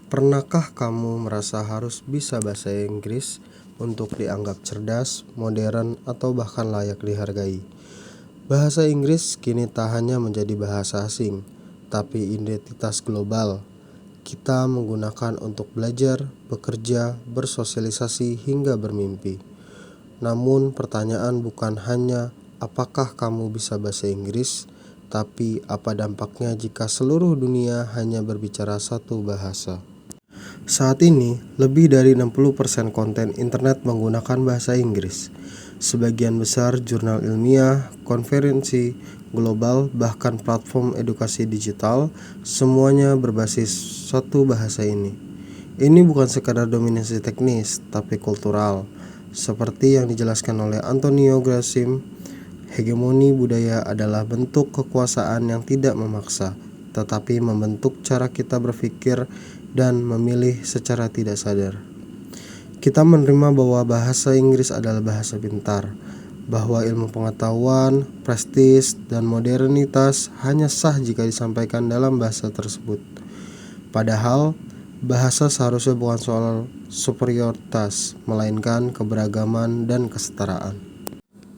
Pernahkah kamu merasa harus bisa bahasa Inggris untuk dianggap cerdas, modern, atau bahkan layak dihargai? Bahasa Inggris kini tak hanya menjadi bahasa asing, tapi identitas global. Kita menggunakan untuk belajar, bekerja, bersosialisasi, hingga bermimpi. Namun pertanyaan bukan hanya apakah kamu bisa bahasa Inggris, tapi apa dampaknya jika seluruh dunia hanya berbicara satu bahasa. Saat ini, lebih dari 60% konten internet menggunakan bahasa Inggris. Sebagian besar jurnal ilmiah, konferensi global, bahkan platform edukasi digital, semuanya berbasis satu bahasa ini. Ini bukan sekadar dominasi teknis, tapi kultural. Seperti yang dijelaskan oleh Antonio Grasim, hegemoni budaya adalah bentuk kekuasaan yang tidak memaksa, tetapi membentuk cara kita berpikir dan memilih secara tidak sadar. Kita menerima bahwa bahasa Inggris adalah bahasa pintar, bahwa ilmu pengetahuan, prestis, dan modernitas hanya sah jika disampaikan dalam bahasa tersebut. Padahal, bahasa seharusnya bukan soal superioritas, melainkan keberagaman dan kesetaraan.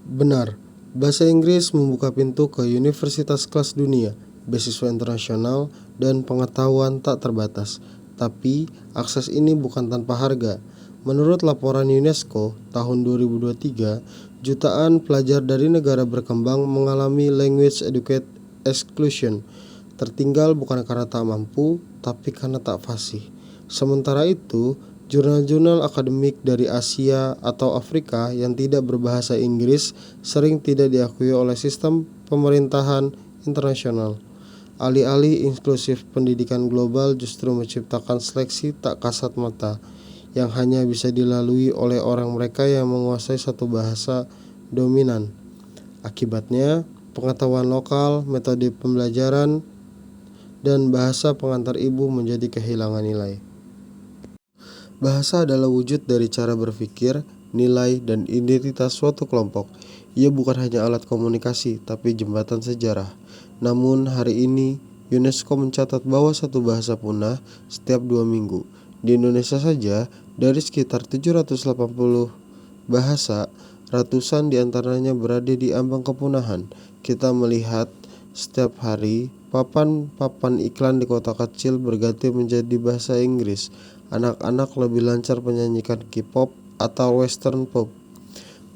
Benar, bahasa Inggris membuka pintu ke universitas kelas dunia, beasiswa internasional, dan pengetahuan tak terbatas. Tapi, akses ini bukan tanpa harga. Menurut laporan UNESCO tahun 2023, jutaan pelajar dari negara berkembang mengalami language education exclusion. Tertinggal bukan karena tak mampu, tapi karena tak fasih. Sementara itu, jurnal-jurnal akademik dari Asia atau Afrika yang tidak berbahasa Inggris sering tidak diakui oleh sistem pemerintahan internasional. Alih-alih inklusif, pendidikan global justru menciptakan seleksi tak kasat mata yang hanya bisa dilalui oleh orang mereka yang menguasai satu bahasa dominan. Akibatnya, pengetahuan lokal, metode pembelajaran, dan bahasa pengantar ibu menjadi kehilangan nilai. Bahasa adalah wujud dari cara berpikir, nilai, dan identitas suatu kelompok. Ia bukan hanya alat komunikasi, tapi jembatan sejarah. Namun hari ini, UNESCO mencatat bahwa satu bahasa punah setiap 2 minggu. Di Indonesia saja, dari sekitar 780 bahasa, ratusan diantaranya berada di ambang kepunahan. Kita melihat setiap hari, papan-papan iklan di kota kecil berganti menjadi bahasa Inggris. Anak-anak lebih lancar menyanyikan K-pop atau western pop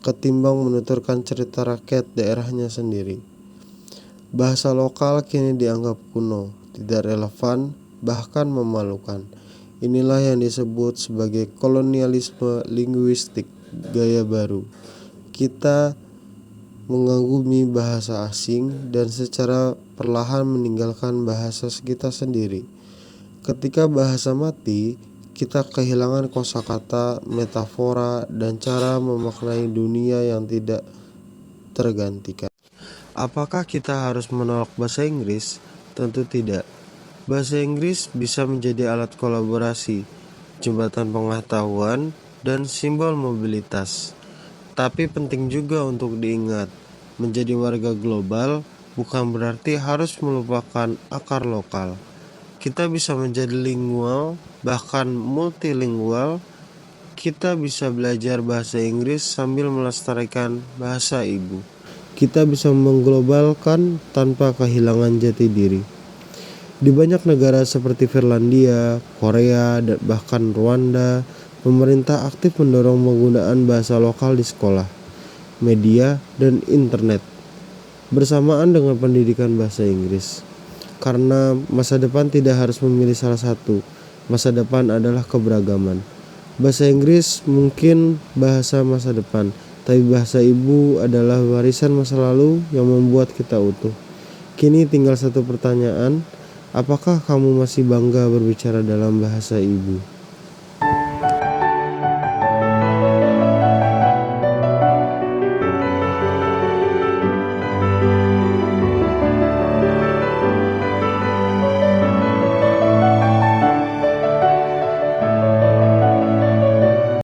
ketimbang menuturkan cerita rakyat daerahnya sendiri. Bahasa lokal kini dianggap kuno, tidak relevan, bahkan memalukan. Inilah yang disebut sebagai kolonialisme linguistik gaya baru. Kita mengagumi bahasa asing dan secara perlahan meninggalkan bahasa kita sendiri. Ketika bahasa mati, kita kehilangan kosakata, metafora, dan cara memaknai dunia yang tidak tergantikan. Apakah kita harus menolak bahasa Inggris? Tentu tidak. Bahasa Inggris bisa menjadi alat kolaborasi, jembatan pengetahuan, dan simbol mobilitas. Tapi penting juga untuk diingat, menjadi warga global bukan berarti harus melupakan akar lokal. Kita bisa menjadi lingual, bahkan multilingual. Kita bisa belajar bahasa Inggris sambil melestarikan bahasa ibu. Kita bisa mengglobalkan tanpa kehilangan jati diri. Di banyak negara seperti Finlandia, Korea, dan bahkan Rwanda, pemerintah aktif mendorong penggunaan bahasa lokal di sekolah, media, dan internet, bersamaan dengan pendidikan bahasa Inggris. Karena masa depan tidak harus memilih salah satu, masa depan adalah keberagaman. Bahasa Inggris mungkin bahasa masa depan, tapi bahasa ibu adalah warisan masa lalu yang membuat kita utuh. Kini tinggal satu pertanyaan, apakah kamu masih bangga berbicara dalam bahasa ibu?